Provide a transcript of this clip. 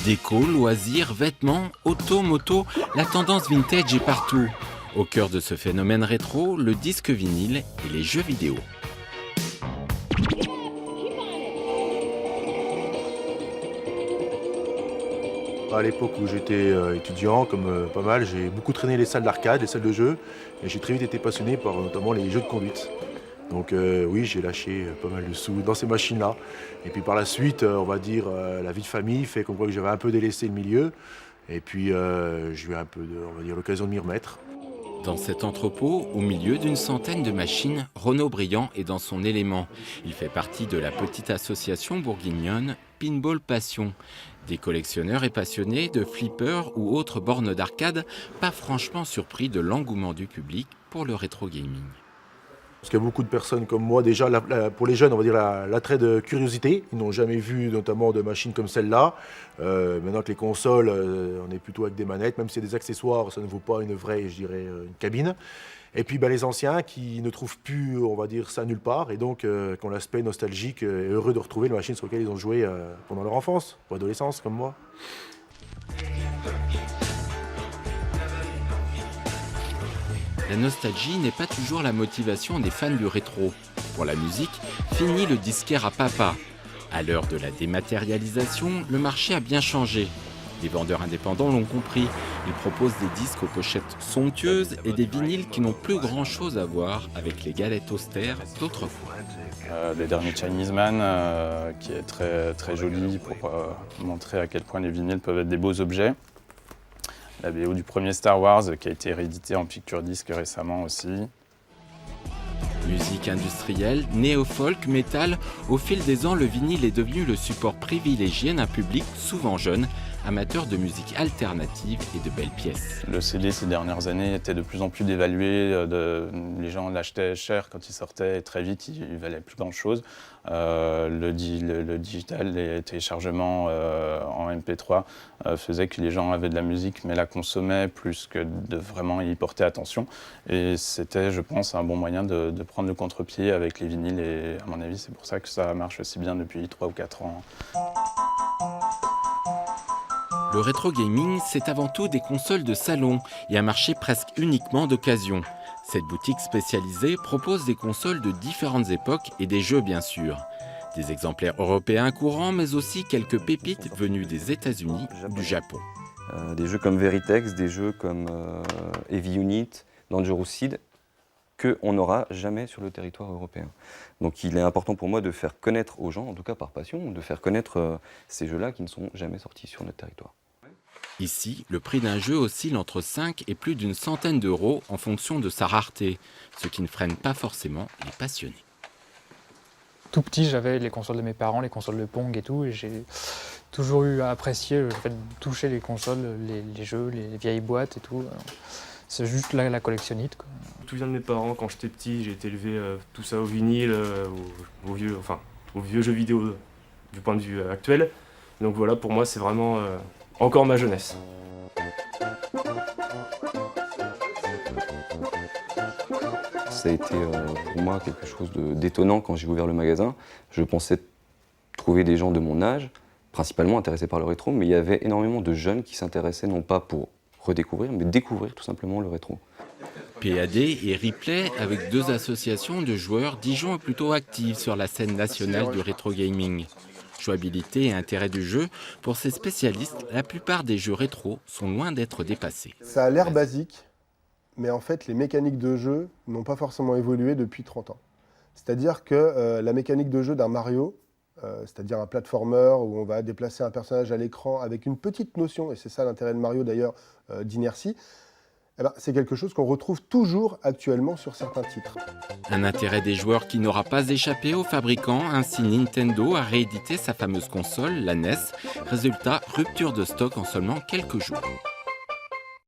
Déco, loisirs, vêtements, auto, moto, la tendance vintage est partout. Au cœur de ce phénomène rétro, le disque vinyle et les jeux vidéo. À l'époque où j'étais étudiant, comme pas mal, j'ai beaucoup traîné les salles d'arcade, les salles de jeux, et j'ai très vite été passionné par notamment les jeux de conduite. Donc oui, j'ai lâché pas mal de sous dans ces machines-là. Et puis par la suite, on va dire, la vie de famille fait qu'on voit que j'avais un peu délaissé le milieu. Et puis j'ai eu un peu, on va dire, l'occasion de m'y remettre. Dans cet entrepôt, au milieu d'une centaine de machines, Renaud Briand est dans son élément. Il fait partie de la petite association bourguignonne Pinball Passion. Des collectionneurs et passionnés de flippers ou autres bornes d'arcade, pas franchement surpris de l'engouement du public pour le rétro gaming. Parce qu'il y a beaucoup de personnes comme moi, déjà, pour les jeunes, on va dire l'attrait de curiosité. Ils n'ont jamais vu notamment de machines comme celle-là. Maintenant que les consoles, on est plutôt avec des manettes, même si c'est des accessoires, ça ne vaut pas une vraie, je dirais, une cabine. Et puis les anciens qui ne trouvent plus, on va dire, ça nulle part, et donc qui ont l'aspect nostalgique et heureux de retrouver les machines sur lesquelles ils ont joué pendant leur enfance, ou adolescence, comme moi. La nostalgie n'est pas toujours la motivation des fans du rétro. Pour la musique, fini le disquaire à papa. À l'heure de la dématérialisation, le marché a bien changé. Les vendeurs indépendants l'ont compris. Ils proposent des disques aux pochettes somptueuses et des vinyles qui n'ont plus grand-chose à voir avec les galettes austères d'autrefois. Les derniers Chinese Man, qui est très, très joli pour montrer à quel point les vinyles peuvent être des beaux objets. La BO du premier Star Wars qui a été réédité en picture disque récemment aussi. Musique industrielle, néo-folk, métal, au fil des ans, le vinyle est devenu le support privilégié d'un public souvent jeune, amateur de musique alternative et de belles pièces. Le CD ces dernières années était de plus en plus dévalué, les gens l'achetaient cher quand il sortait et très vite il valait plus grand chose. Le digital, les téléchargements en MP3 faisaient que les gens avaient de la musique mais la consommaient plus que de vraiment y porter attention. Et c'était, je pense, un bon moyen de prendre le contre-pied avec les vinyles et à mon avis c'est pour ça que ça marche aussi bien depuis 3 ou 4 ans. Le rétro gaming, c'est avant tout des consoles de salon et un marché presque uniquement d'occasion. Cette boutique spécialisée propose des consoles de différentes époques et des jeux bien sûr. Des exemplaires européens courants, mais aussi quelques pépites venues des États-Unis ou du Japon. Des jeux comme Veritex, des jeux comme Heavy Unit, Dangerous Seed, qu'on n'aura jamais sur le territoire européen. Donc il est important pour moi de faire connaître aux gens, en tout cas par passion, de faire connaître ces jeux-là qui ne sont jamais sortis sur notre territoire. Ici, le prix d'un jeu oscille entre 5 et plus d'une centaine d'euros en fonction de sa rareté, ce qui ne freine pas forcément les passionnés. Tout petit, j'avais les consoles de mes parents, les consoles de Pong et tout, et j'ai toujours eu à apprécier le fait de toucher les consoles, les jeux, les vieilles boîtes et tout. C'est juste la collectionnite, quoi. Je me souviens de mes parents, quand j'étais petit, j'ai été élevé tout ça au vinyle, aux vieux jeux vidéo du point de vue actuel. Donc voilà, pour moi, c'est vraiment encore ma jeunesse. Ça a été pour moi quelque chose d'étonnant quand j'ai ouvert le magasin. Je pensais trouver des gens de mon âge, principalement intéressés par le rétro, mais il y avait énormément de jeunes qui s'intéressaient non pas pour redécouvrir, mais découvrir tout simplement le rétro. PAD et Replay, avec deux associations de joueurs, Dijon est plutôt active sur la scène nationale du rétro gaming. Jouabilité et intérêt du jeu, pour ces spécialistes, la plupart des jeux rétro sont loin d'être dépassés. Ça a l'air basique, mais en fait les mécaniques de jeu n'ont pas forcément évolué depuis 30 ans. C'est-à-dire que la mécanique de jeu d'un Mario, c'est-à-dire un platformer où on va déplacer un personnage à l'écran avec une petite notion, et c'est ça l'intérêt de Mario d'ailleurs, d'inertie, eh ben, c'est quelque chose qu'on retrouve toujours actuellement sur certains titres. Un intérêt des joueurs qui n'aura pas échappé aux fabricants, ainsi Nintendo a réédité sa fameuse console, la NES. Résultat, rupture de stock en seulement quelques jours.